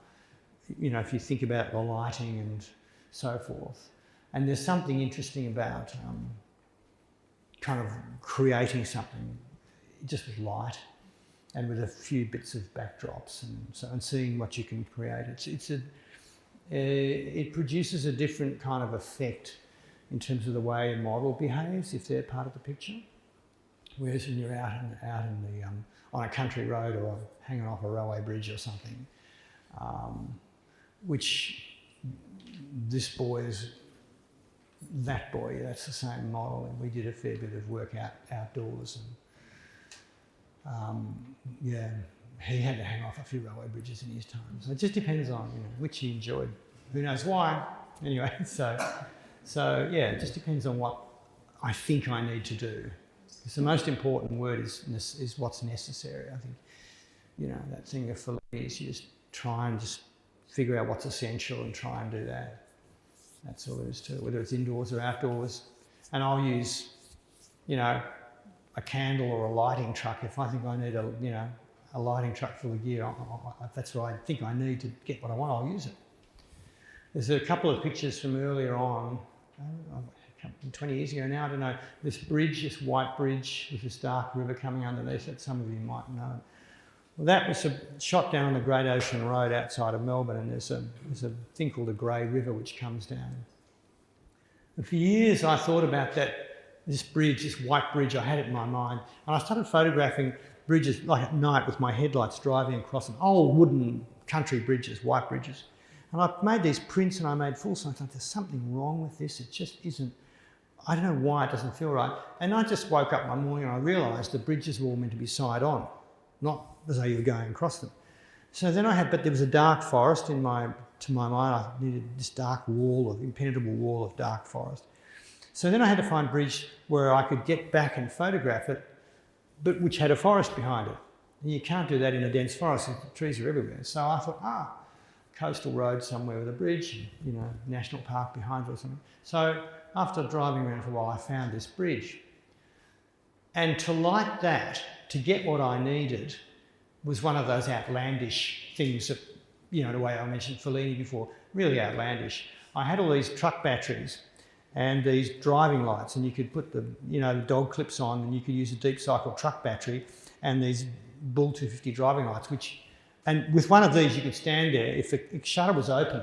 you know, if you think about the lighting and so forth. And there's something interesting about kind of creating something just with light and with a few bits of backdrops and seeing what you can create. It produces a different kind of effect in terms of the way a model behaves if they're part of the picture. Whereas when you're out in the on a country road or hanging off a railway bridge or something, which this boy is that boy. That's the same model, and we did a fair bit of work outdoors, and he had to hang off a few railway bridges in his time. So it just depends on, you know, which he enjoyed. Who knows why? Anyway, so yeah, it just depends on what I think I need to do. Because the most important word is what's necessary. I think, you know, that thing of Fellini is you just try and just figure out what's essential and try and do that. That's all there is to it, whether it's indoors or outdoors. And I'll use, you know, a candle or a lighting truck if I think I need a lighting truck full of gear. If that's what I think I need to get what I want, I'll use it. There's a couple of pictures from earlier on, 20 years ago now, I don't know, this bridge, this white bridge with this dark river coming underneath it, some of you might know. Well, that was shot down on the Great Ocean Road outside of Melbourne, and there's a thing called the Grey River which comes down. And for years I thought about this bridge, this white bridge, I had it in my mind, and I started photographing bridges like at night with my headlights driving across them, old wooden country bridges, white bridges. And I made these prints and I made full size. I thought, there's something wrong with this. It just isn't, I don't know why it doesn't feel right. And I just woke up one morning and I realised the bridges were all meant to be side on, not as though you were going across them. So then but there was a dark forest to my mind. I needed this impenetrable wall of dark forest. So then I had to find a bridge where I could get back and photograph it, but which had a forest behind it. And you can't do that in a dense forest, the trees are everywhere. So I thought, coastal road somewhere with a bridge, you know, national park behind it or something. So after driving around for a while, I found this bridge. And to light that, to get what I needed, was one of those outlandish things that, you know, the way I mentioned Fellini before, really outlandish. I had all these truck batteries and these driving lights, and you could put the dog clips on, and you could use a deep cycle truck battery and these Bull 250 driving lights, and with one of these, you could stand there. If the shutter was open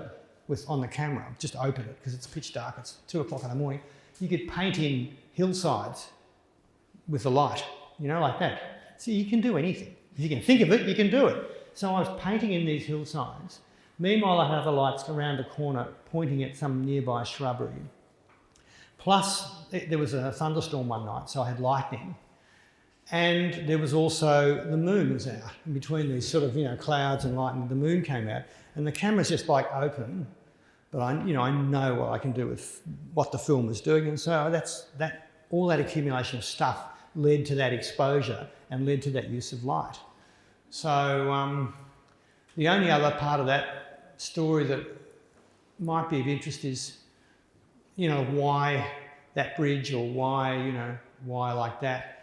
on the camera, just open it because it's pitch dark. It's 2 o'clock in the morning. You could paint in hillsides with the light, you know, like that. So you can do anything. If you can think of it, you can do it. So I was painting in these hillsides. Meanwhile, I had other lights around the corner pointing at some nearby shrubbery. Plus, there was a thunderstorm one night, so I had lightning. And there was also, the moon was out. In between these sort of, you know, clouds and lightning, the moon came out. And the camera's just like open, but I know what I can do with what the film is doing. And so all that accumulation of stuff led to that exposure and led to that use of light. So the only other part of that story that might be of interest is, you know, why that bridge or why like that.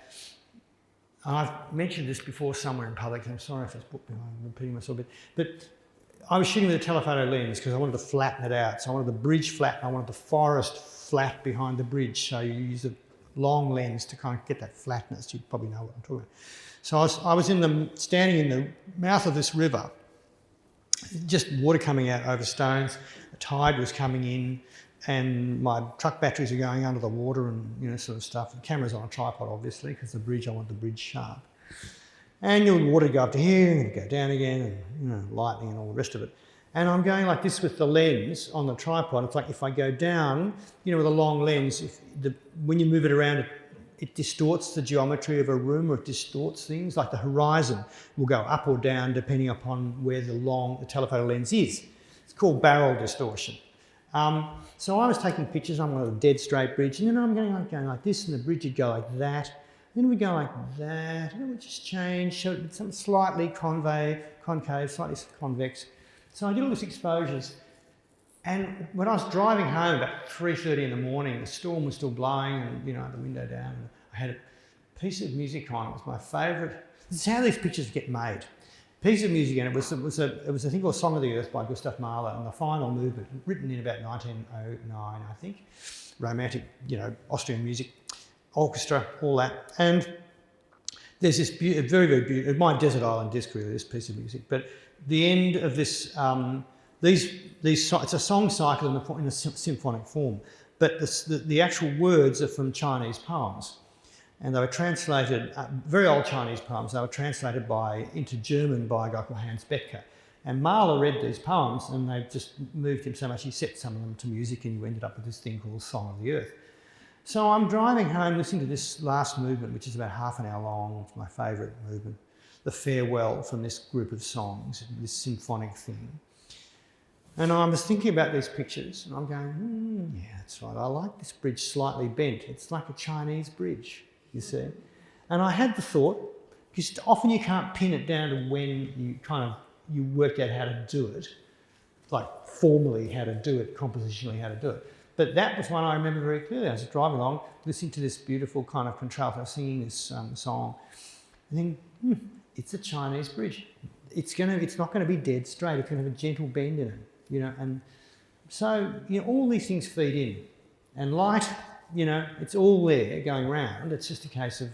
I've mentioned this before somewhere in public, and I'm sorry if it's put behind, I'm repeating myself a bit, but I was shooting with a telephoto lens because I wanted to flatten it out. So I wanted the bridge flat and I wanted the forest flat behind the bridge. So you use a long lens to kind of get that flatness. You probably know what I'm talking about. So I was standing in the mouth of this river, just water coming out over stones. The tide was coming in, and my truck batteries are going under the water and, you know, sort of stuff. The camera's on a tripod, obviously, because the bridge, I want the bridge sharp. And the water would go up to here and go down again, and, you know, lightning and all the rest of it. And I'm going like this with the lens on the tripod. It's like if I go down, you know, with a long lens, when you move it around, it distorts the geometry of a room, or it distorts things. Like the horizon will go up or down depending upon where the telephoto lens is. It's called barrel distortion. So I was taking pictures on a dead straight bridge, and then I'm going like this, and the bridge would go like that. Then we go like that, and it would just change, so something slightly concave, slightly convex. So I did all these exposures, and when I was driving home about 3:30 in the morning, the storm was still blowing, and, you know, the window down, and I had a piece of music on. It was my favourite. This is how these pictures get made. Piece of music, and it was a thing called Song of the Earth by Gustav Mahler, and the final movement, written in about 1909, I think. Romantic, you know, Austrian music, orchestra, all that. And there's this very, very beautiful, my Desert Island Disc, really, this piece of music. But the end of this, it's a song cycle in a symphonic form, but the actual words are from Chinese poems. And they were translated, very old Chinese poems, they were translated into German by a guy called Hans Betke. And Mahler read these poems, and they just moved him so much, he set some of them to music, and you ended up with this thing called Song of the Earth. So I'm driving home listening to this last movement, which is about half an hour long. It's my favourite movement, the farewell from this group of songs, this symphonic thing. And I was thinking about these pictures, and I'm going, yeah, that's right, I like this bridge slightly bent. It's like a Chinese bridge, you see. And I had the thought, because often you can't pin it down to when you worked out how to do it, like formally how to do it, compositionally how to do it. But that was one I remember very clearly. I was driving along, listening to this beautiful kind of contralto singing this song, and then, it's a Chinese bridge. It's not going to be dead straight. It's going to have a gentle bend in it, you know. And so, you know, all these things feed in, and light, you know, it's all there going round. It's just a case of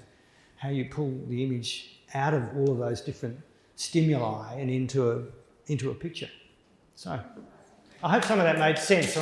how you pull the image out of all of those different stimuli and into a picture. So, I hope some of that made sense.